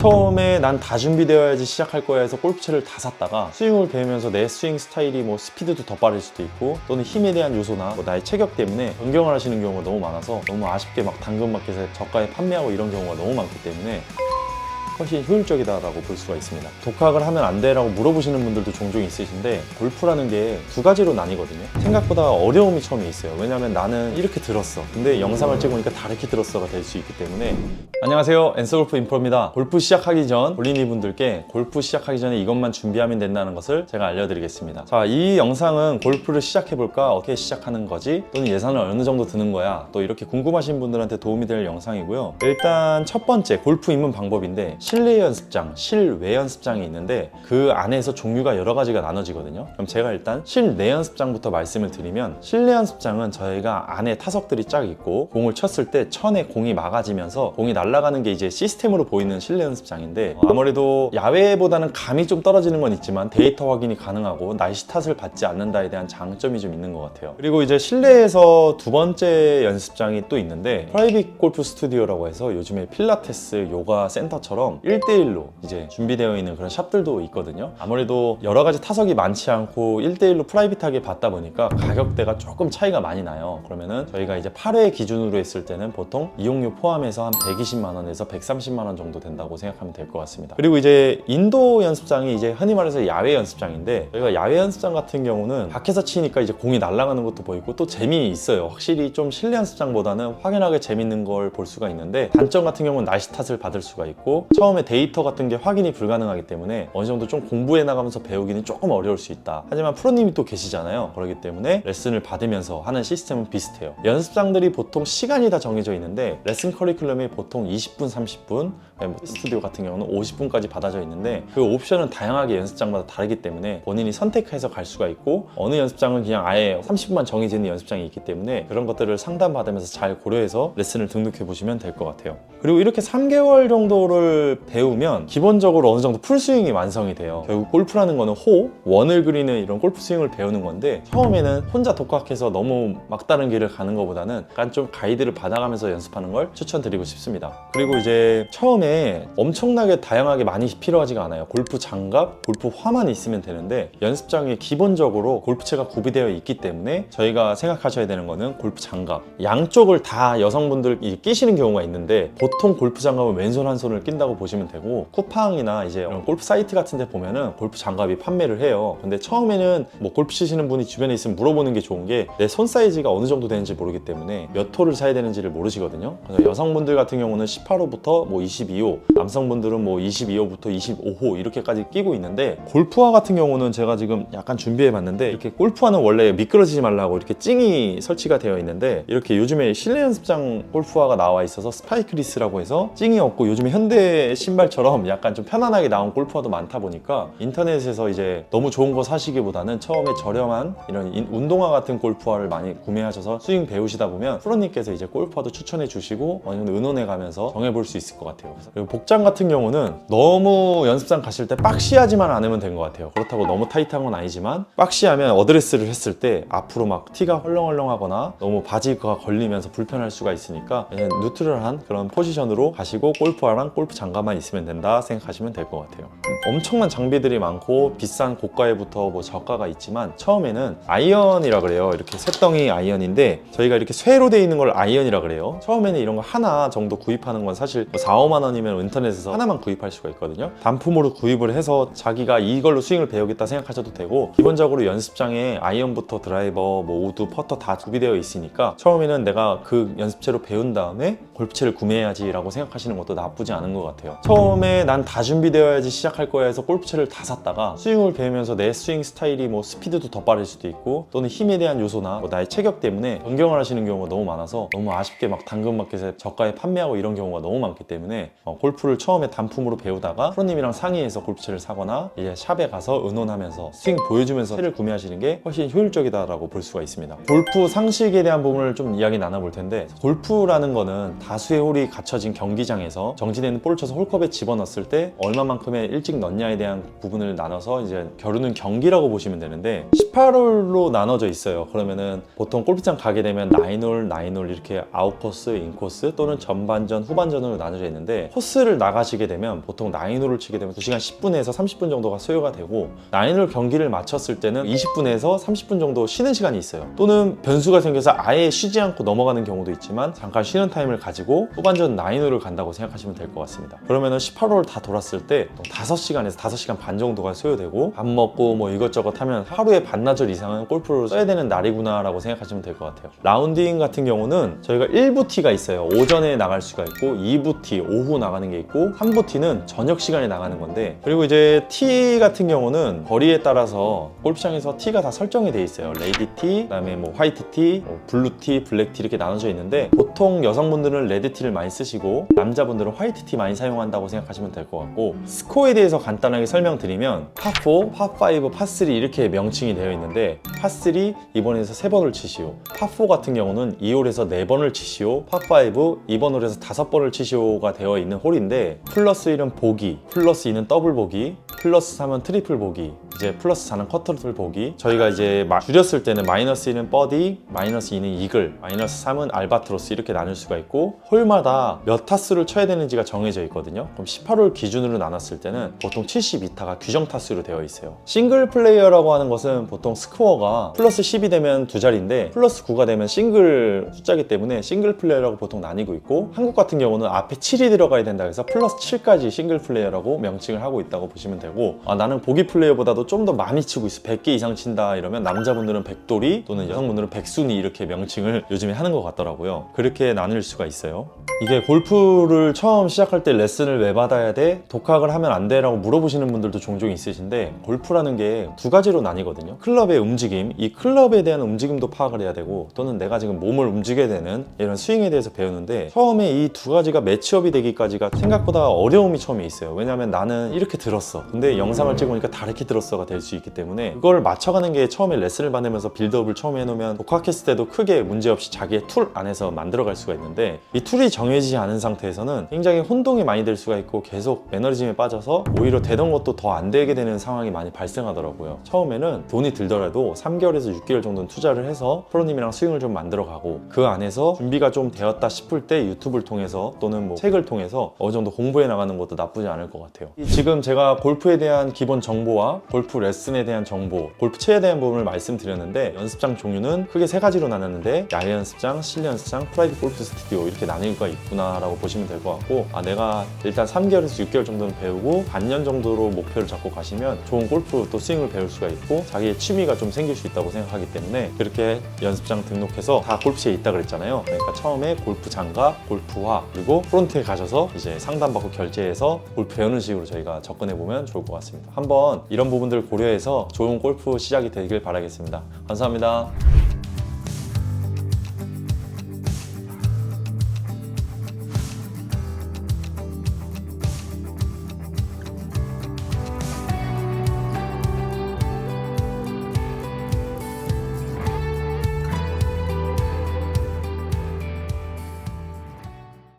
처음에 난 다 준비되어야지 시작할 거야 해서 골프채를 다 샀다가 스윙을 배우면서 내 스윙 스타일이 뭐 스피드도 더 빠를 수도 있고 또는 힘에 대한 요소나 뭐 나의 체격 때문에 변경을 하시는 경우가 너무 많아서 너무 아쉽게 막 당근마켓에 저가에 판매하고 이런 경우가 너무 많기 때문에 훨씬 효율적이다라고 볼 수가 있습니다. 독학을 하면 안 돼라고 물어보시는 분들도 종종 있으신데 골프라는 게 두 가지로 나뉘거든요. 생각보다 어려움이 처음에 있어요. 왜냐면 나는 이렇게 들었어. 근데 영상을 찍으니까 다르게 들었어가 될 수 있기 때문에. 안녕하세요, 앤서골프 인프로입니다. 골프 시작하기 전 골린이분들께 골프 시작하기 전에 이것만 준비하면 된다는 것을 제가 알려드리겠습니다. 자, 이 영상은 골프를 시작해볼까? 어떻게 시작하는 거지? 또는 예산을 어느 정도 드는 거야? 또 이렇게 궁금하신 분들한테 도움이 될 영상이고요. 일단 첫 번째 골프 입문 방법인데 실내 연습장, 실외 연습장이 있는데 그 안에서 종류가 여러 가지가 나눠지거든요. 그럼 제가 일단 실내 연습장부터 말씀을 드리면, 실내 연습장은 저희가 안에 타석들이 쫙 있고 공을 쳤을 때 천에 공이 막아지면서 공이 날아가는 게 이제 시스템으로 보이는 실내 연습장인데, 아무래도 야외보다는 감이 좀 떨어지는 건 있지만 데이터 확인이 가능하고 날씨 탓을 받지 않는다에 대한 장점이 좀 있는 것 같아요. 그리고 이제 실내에서 두 번째 연습장이 또 있는데 프라이빗 골프 스튜디오라고 해서 요즘에 필라테스, 요가 센터처럼 1대1로 이제 준비되어 있는 그런 샵들도 있거든요. 아무래도 여러 가지 타석이 많지 않고 1대1로 프라이빗하게 받다 보니까 가격대가 조금 차이가 많이 나요. 그러면은 저희가 이제 8회 기준으로 했을 때는 보통 이용료 포함해서 한 120만 원에서 130만 원 정도 된다고 생각하면 될 것 같습니다. 그리고 이제 인도 연습장이 이제 흔히 말해서 야외 연습장인데, 저희가 야외 연습장 같은 경우는 밖에서 치니까 이제 공이 날아가는 것도 보이고 또 재미있어요. 확실히 좀 실내 연습장보다는 확연하게 재밌는 걸 볼 수가 있는데, 단점 같은 경우는 날씨 탓을 받을 수가 있고 처음에 데이터 같은 게 확인이 불가능하기 때문에 어느 정도 좀 공부해 나가면서 배우기는 조금 어려울 수 있다. 하지만 프로님이 또 계시잖아요. 그렇기 때문에 레슨을 받으면서 하는 시스템은 비슷해요. 연습장들이 보통 시간이 다 정해져 있는데 레슨 커리큘럼이 보통 20분, 30분, 스튜디오 같은 경우는 50분까지 받아져 있는데 그 옵션은 다양하게 연습장마다 다르기 때문에 본인이 선택해서 갈 수가 있고, 어느 연습장은 그냥 아예 30분만 정해져 있는 연습장이 있기 때문에 그런 것들을 상담받으면서 잘 고려해서 레슨을 등록해 보시면 될 것 같아요. 그리고 이렇게 3개월 정도를 배우면 기본적으로 어느 정도 풀스윙이 완성이 돼요. 결국 골프라는 거는 원을 그리는 이런 골프 스윙을 배우는 건데, 처음에는 혼자 독학해서 너무 막다른 길을 가는 것보다는 약간 좀 가이드를 받아가면서 연습하는 걸 추천드리고 싶습니다. 그리고 이제 처음에 엄청나게 다양하게 많이 필요하지가 않아요. 골프 장갑, 골프 화만 있으면 되는데 연습장에 기본적으로 골프채가 구비되어 있기 때문에 저희가 생각하셔야 되는 거는 골프 장갑, 양쪽을 다 여성분들이 끼시는 경우가 있는데 보통 골프 장갑은 왼손 한 손을 낀다고 보시면 되고, 쿠팡이나 이제 이런 골프 사이트 같은 데 보면은 골프 장갑이 판매를 해요. 근데 처음에는 뭐 골프 치시는 분이 주변에 있으면 물어보는 게 좋은 게, 내 손 사이즈가 어느 정도 되는지 모르기 때문에 몇 호를 사야 되는지를 모르시거든요. 그래서 여성분들 같은 경우는 18호부터 뭐 22호, 남성분들은 뭐 22호부터 25호 이렇게까지 끼고 있는데, 골프화 같은 경우는 제가 지금 약간 준비해 봤는데, 이렇게 골프화는 원래 미끄러지지 말라고 이렇게 찡이 설치가 되어 있는데, 이렇게 요즘에 실내 연습장 골프화가 나와 있어서 스파이크리스라고 해서 찡이 없고 요즘에 현대 신발처럼 약간 좀 편안하게 나온 골프화도 많다 보니까 인터넷에서 이제 너무 좋은 거 사시기보다는 처음에 저렴한 이런 운동화 같은 골프화를 많이 구매하셔서 스윙 배우시다 보면 프로님께서 이제 골프화도 추천해 주시고 어느 정도 의논해 가면서 정해볼 수 있을 것 같아요. 그리고 복장 같은 경우는 너무 연습장 가실 때 박시하지만 않으면 된 것 같아요. 그렇다고 너무 타이트한 건 아니지만, 박시하면 어드레스를 했을 때 앞으로 막 티가 헐렁헐렁하거나 너무 바지가 걸리면서 불편할 수가 있으니까 그냥 뉴트럴한 그런 포지션으로 가시고 골프화랑 골프 장갑만 있으면 된다 생각하시면 될 것 같아요. 엄청난 장비들이 많고 비싼 고가에부터 뭐 저가가 있지만, 처음에는 아이언이라 그래요. 이렇게 쇳덩이 아이언인데 저희가 이렇게 쇠로 되어 있는 걸 아이언이라 그래요. 처음에는 이런 거 하나 정도 구입하는 건 사실 뭐 4, 5만 원이면 인터넷에서 하나만 구입할 수가 있거든요. 단품으로 구입을 해서 자기가 이걸로 스윙을 배우겠다 생각하셔도 되고, 기본적으로 연습장에 아이언부터 드라이버, 뭐 우드, 퍼터 다 구비되어 있으니까 처음에는 내가 그 연습채로 배운 다음에 골프채를 구매해야지 라고 생각하시는 것도 나쁘지 않은 것 같아요. 처음에 난 다 준비되어야지 시작할 거야 해서 골프채를 다 샀다가 스윙을 배우면서 내 스윙 스타일이 뭐 스피드도 더 빠를 수도 있고 또는 힘에 대한 요소나 뭐 나의 체격 때문에 변경을 하시는 경우가 너무 많아서 너무 아쉽게 막 당근마켓에 저가에 판매하고 이런 경우가 너무 많기 때문에 골프를 처음에 단품으로 배우다가 프로님이랑 상의해서 골프채를 사거나 이제 샵에 가서 의논하면서 스윙 보여주면서 채를 구매하시는 게 훨씬 효율적이다라고 볼 수가 있습니다. 골프 상식에 대한 부분을 좀 이야기 나눠볼 텐데, 골프라는 거는 다수의 홀이 갖춰진 경기장에서 정지되는 볼을 쳐서 홀컵에 집어넣었을 때 얼마만큼의 일찍 넣냐에 대한 부분을 나눠서 이제 겨루는 경기라고 보시면 되는데 18홀로 나눠져 있어요. 그러면은 보통 골프장 가게 되면 9홀, 9홀 이렇게 아웃코스, 인코스 또는 전반전, 후반전으로 나눠져 있는데 코스를 나가시게 되면 보통 9홀을 치게 되면 2시간 10분에서 30분 정도가 소요가 되고 9홀 경기를 마쳤을 때는 20분에서 30분 정도 쉬는 시간이 있어요. 또는 변수가 생겨서 아예 쉬지 않고 넘어가는 경우도 있지만 잠깐 쉬는 타임을 가지고 후반전 9홀을 간다고 생각하시면 될 것 같습니다. 그러면은 18홀 다 돌았을 때 5시간에서 5시간 반 정도가 소요되고 밥 먹고 뭐 이것저것 하면 하루에 반나절 이상은 골프를 써야 되는 날이구나 라고 생각하시면 될 것 같아요. 라운딩 같은 경우는 저희가 1부 티가 있어요. 오전에 나갈 수가 있고 2부 티, 오후 나가는 게 있고 3부 티는 저녁 시간에 나가는 건데, 그리고 이제 티 같은 경우는 거리에 따라서 골프장에서 티가 다 설정이 돼 있어요. 레이디 티, 그다음에 뭐 화이트 티, 블루 티, 블랙 티 이렇게 나눠져 있는데 보통 여성분들은 레드 티를 많이 쓰시고 남자분들은 화이트 티 많이 사용한다고 생각하시면 될 것 같고, 스코어에 대해서 간단하게 설명드리면 파4, 파5, 파3 이렇게 명칭이 되어 있는데 파3 2번에서 3번을 치시오, 파4 같은 경우는 2홀에서 4번을 치시오, 파5 2번 홀에서 5번을 치시오가 되어 있는 홀인데 플러스 1은 보기, 플러스 2는 더블 보기, 플러스 3은 트리플 보기, 이제 플러스 4는 커트를 보기. 저희가 이제 줄였을 때는 마이너스 1은 버디, 마이너스 2는 이글, 마이너스 3은 알바트로스 이렇게 나눌 수가 있고, 홀마다 몇 타수를 쳐야 되는지가 정해져 있거든요. 그럼 18홀 기준으로 나눴을 때는 보통 72타가 규정 타수로 되어 있어요. 싱글 플레이어라고 하는 것은 보통 스코어가 플러스 10이 되면 두 자리인데 플러스 9가 되면 싱글 숫자이기 때문에 싱글 플레이어라고 보통 나뉘고 있고, 한국 같은 경우는 앞에 7이 들어가야 된다 해서 플러스 7까지 싱글 플레이어라고 명칭을 하고 있다고 보시면 되고, 나는 보기 플레이어보다도 좀 더 많이 치고 있어, 100개 이상 친다 이러면 남자분들은 백돌이 또는 여성분들은 백순이 이렇게 명칭을 요즘에 하는 것 같더라고요. 그렇게 나눌 수가 있어요. 이게 골프를 처음 시작할 때 레슨을 왜 받아야 돼? 독학을 하면 안 돼? 라고 물어보시는 분들도 종종 있으신데, 골프라는 게 두 가지로 나뉘거든요. 클럽의 움직임, 이 클럽에 대한 움직임도 파악을 해야 되고, 또는 내가 지금 몸을 움직여야 되는 이런 스윙에 대해서 배우는데, 처음에 이 두 가지가 매치업이 되기까지가 생각보다 어려움이 처음에 있어요. 왜냐면 나는 이렇게 들었어, 근데 영상을 찍으니까 다르게 들었어가 될 수 있기 때문에 그걸 맞춰가는 게 처음에 레슨을 받으면서 빌드업을 처음에 해놓으면 독학했을 때도 크게 문제없이 자기의 툴 안에서 만들어갈 수가 있는데, 이 툴이 정해지지 않은 상태에서는 굉장히 혼동이 많이 될 수가 있고 계속 매너리즘에 빠져서 오히려 되던 것도 더 안 되게 되는 상황이 많이 발생하더라고요. 처음에는 돈이 들더라도 3개월에서 6개월 정도는 투자를 해서 프로님이랑 스윙을 좀 만들어가고, 그 안에서 준비가 좀 되었다 싶을 때 유튜브를 통해서 또는 뭐 책을 통해서 어느 정도 공부해 나가는 것도 나쁘지 않을 것 같아요. 지금 제가 골프에 대한 기본 정보와 골프 레슨에 대한 정보, 골프채에 대한 부분을 말씀드렸는데, 연습장 종류는 크게 3가지로 나눴는데 야외 연습장, 실내 연습장, 프라이빗 골프 스튜디오 이렇게 나뉘가 있구나 라고 보시면 될 것 같고, 내가 일단 3개월에서 6개월 정도는 배우고 반년 정도로 목표를 잡고 가시면 좋은 골프 또 스윙을 배울 수가 있고 자기의 취미가 좀 생길 수 있다고 생각하기 때문에, 그렇게 연습장 등록해서 다 골프채에 있다 그랬잖아요. 그러니까 처음에 골프 장갑, 골프화, 그리고 프론트에 가셔서 이제 상담받고 결제해서 골프 배우는 식으로 저희가 접근해 보면 좋을 것 같습니다. 한번 이런 부분들을 고려해서 좋은 골프 시작이 되길 바라겠습니다. 감사합니다.